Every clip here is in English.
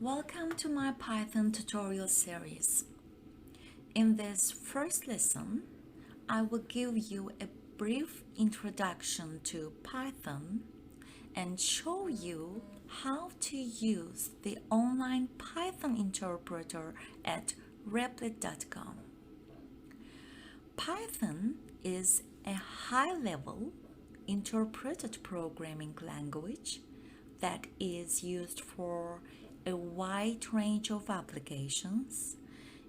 Welcome to my Python tutorial series. In this first lesson, I will give you a brief introduction to Python and show you how to use the online Python interpreter at Replit.com. Python is a high-level interpreted programming language that is used for a wide range of applications,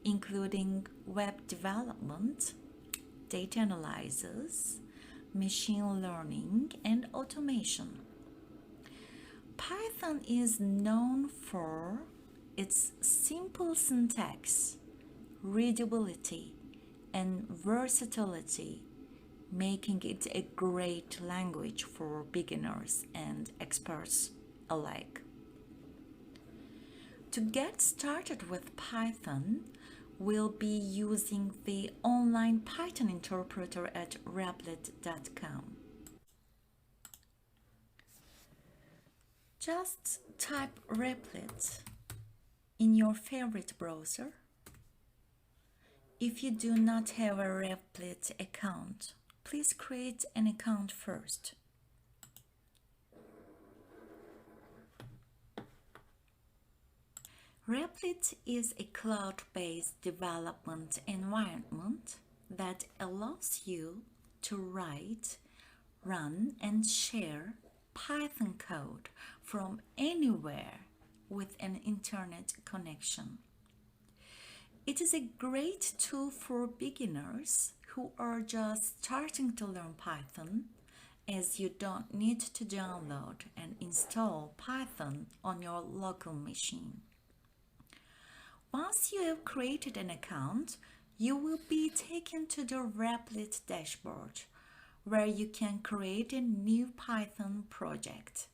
including web development, data analysis, machine learning, and automation. Python is known for its simple syntax, readability, and versatility, making it a great language for beginners and experts alike. To get started with Python, we'll be using the online Python interpreter at Replit.com. Just type Replit in your favorite browser. If you do not have a Replit account, please create an account first. Replit is a cloud-based development environment that allows you to write, run, and share Python code from anywhere with an internet connection. It is a great tool for beginners who are just starting to learn Python, as you don't need to download and install Python on your local machine. Once you have created an account, you will be taken to the Replit dashboard, where you can create a new Python project.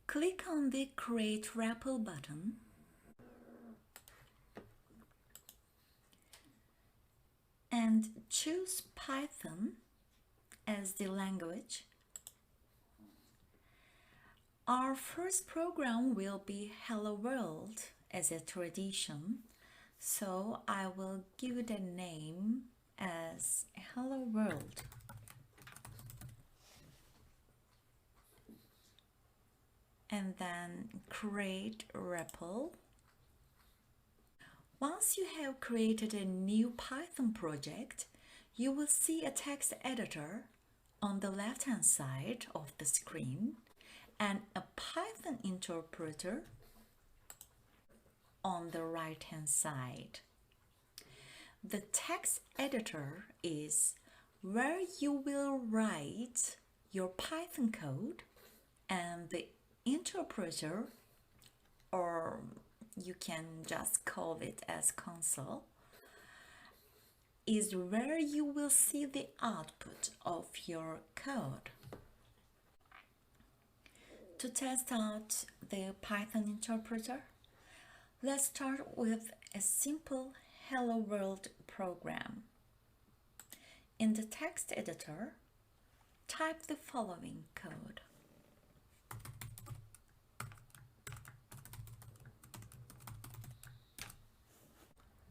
Click on the Create REPL button and choose Python as the language. Our first program will be Hello World as a tradition, so I will give it a name as Hello World. And then create REPL. Once you have created a new Python project, you will see a text editor on the left-hand side of the screen and a Python interpreter on the right-hand side. The text editor is where you will write your Python code, and the interpreter, or you can just call it as console, is where you will see the output of your code. To test out the Python interpreter, let's start with a simple Hello World program. In the text editor, type the following code.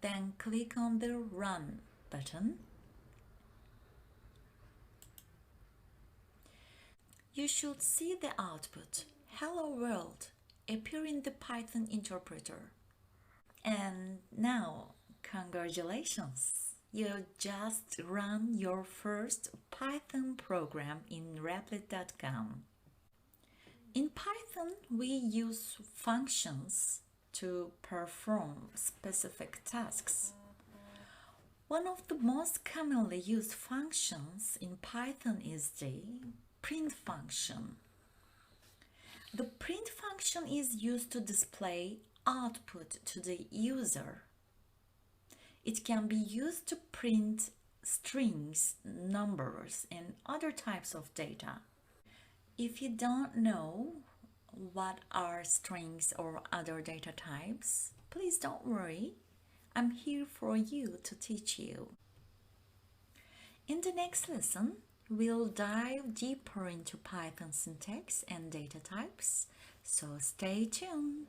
Then click on the Run button. You should see the output Hello World appear in the Python interpreter. And now, congratulations! You just run your first Python program in Replit.com. In Python, we use functions to perform specific tasks. One of the most commonly used functions in Python is the print function. The print function is used to display output to the user. It can be used to print strings, numbers, and other types of data. If you don't know what are strings or other data types, please don't worry. I'm here for you to teach you. In the next lesson, we'll dive deeper into Python syntax and data types So stay tuned.